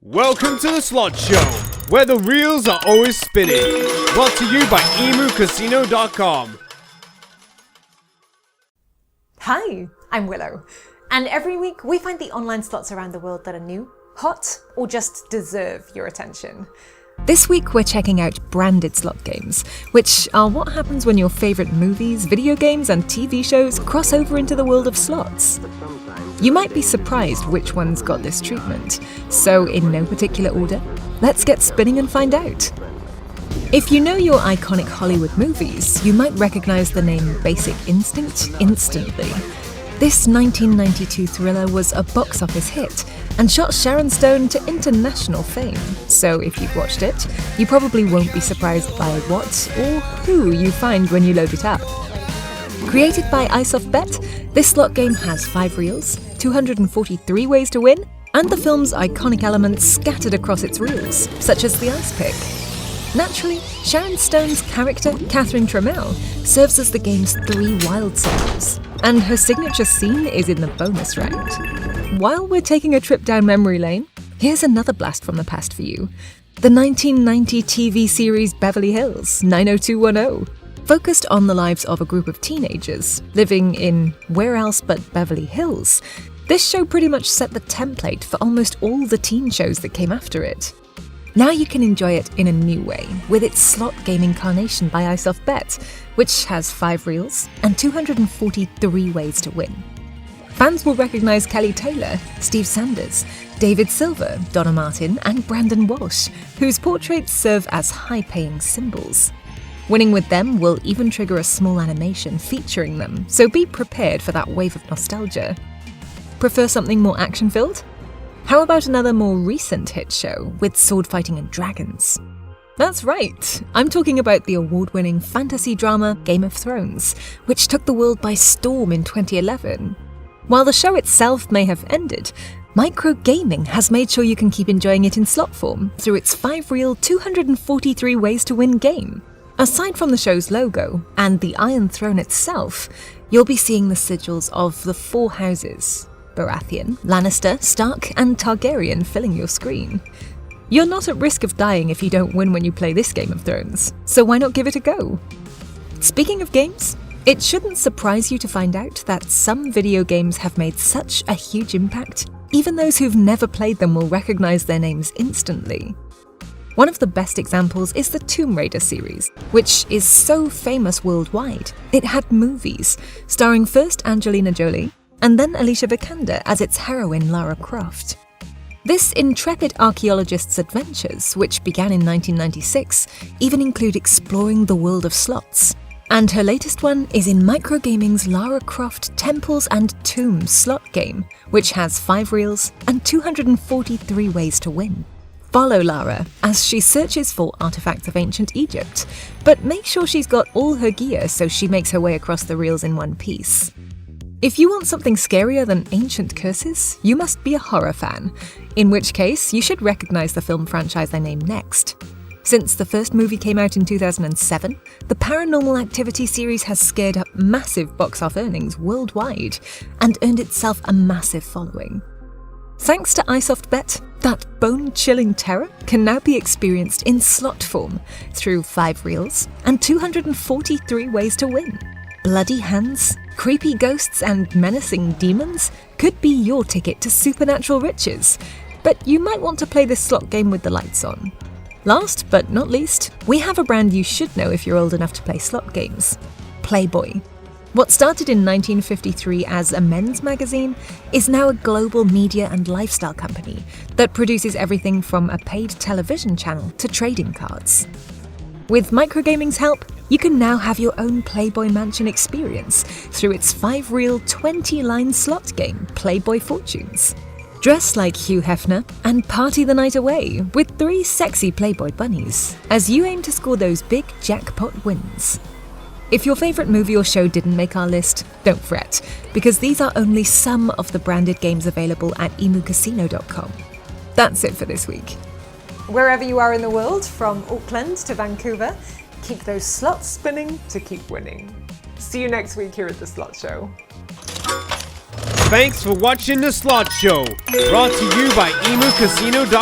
Welcome to the Slot Show, where the reels are always spinning. Brought to you by emucasino.com. Hi, I'm Willow, and every week we find the online slots around the world that are new, hot, or just deserve your attention. This week we're checking out branded slot games, which are what happens when your favourite movies, video games and TV shows cross over into the world of slots. You might be surprised which ones got this treatment, so in no particular order, let's get spinning and find out. If you know your iconic Hollywood movies, you might recognise the name Basic Instinct instantly. This 1992 thriller was a box office hit and shot Sharon Stone to international fame, so if you've watched it, you probably won't be surprised by what or who you find when you load it up. Created by iSoftBet, this slot game has 5 reels, 243 ways to win, and the film's iconic elements scattered across its reels, such as the ice pick. Naturally, Sharon Stone's character, Catherine Trammell, serves as the game's 3 wild souls, and her signature scene is in the bonus round. While we're taking a trip down memory lane, here's another blast from the past for you. The 1990 TV series Beverly Hills 90210. Focused on the lives of a group of teenagers living in where else but Beverly Hills, this show pretty much set the template for almost all the teen shows that came after it. Now you can enjoy it in a new way with its slot game incarnation by iSoftBet, which has 5 reels and 243 ways to win. Fans will recognise Kelly Taylor, Steve Sanders, David Silver, Donna Martin and Brandon Walsh, whose portraits serve as high-paying symbols. Winning with them will even trigger a small animation featuring them, so be prepared for that wave of nostalgia. Prefer something more action-filled? How about another more recent hit show with sword fighting and dragons? That's right, I'm talking about the award-winning fantasy drama Game of Thrones, which took the world by storm in 2011. While the show itself may have ended, microgaming has made sure you can keep enjoying it in slot form through its 5-reel 243 ways to win game. Aside from the show's logo and the Iron Throne itself, you'll be seeing the sigils of the 4 houses: Baratheon, Lannister, Stark, and Targaryen filling your screen. You're not at risk of dying if you don't win when you play this Game of Thrones, so why not give it a go? Speaking of games, it shouldn't surprise you to find out that some video games have made such a huge impact, even those who've never played them will recognize their names instantly. One of the best examples is the Tomb Raider series, which is so famous worldwide. It had movies, starring first Angelina Jolie, and then Alicia Vikander as its heroine Lara Croft. This intrepid archaeologist's adventures, which began in 1996, even include exploring the world of slots. And her latest one is in microgaming's Lara Croft Temples and Tombs slot game, which has 5 reels and 243 ways to win. Follow Lara as she searches for artifacts of ancient Egypt, but make sure she's got all her gear so she makes her way across the reels in one piece. If you want something scarier than ancient curses, you must be a horror fan, in which case you should recognise the film franchise I name next. Since the first movie came out in 2007, the Paranormal Activity series has scared up massive box office earnings worldwide and earned itself a massive following. Thanks to iSoftBet, that bone-chilling terror can now be experienced in slot form through 5 reels and 243 ways to win. Bloody hands, creepy ghosts and menacing demons could be your ticket to supernatural riches, but you might want to play this slot game with the lights on. Last but not least, we have a brand you should know if you're old enough to play slot games: Playboy. What started in 1953 as a men's magazine is now a global media and lifestyle company that produces everything from a paid television channel to trading cards. With microgaming's help, you can now have your own Playboy Mansion experience through its 5-reel 20-line slot game, Playboy Fortunes. Dress like Hugh Hefner and party the night away with 3 sexy Playboy bunnies as you aim to score those big jackpot wins. If your favourite movie or show didn't make our list, don't fret, because these are only some of the branded games available at emucasino.com. That's it for this week. Wherever you are in the world, from Auckland to Vancouver, keep those slots spinning to keep winning. See you next week here at the Slot Show. Thanks for watching the Slot Show, brought to you by emucasino.com.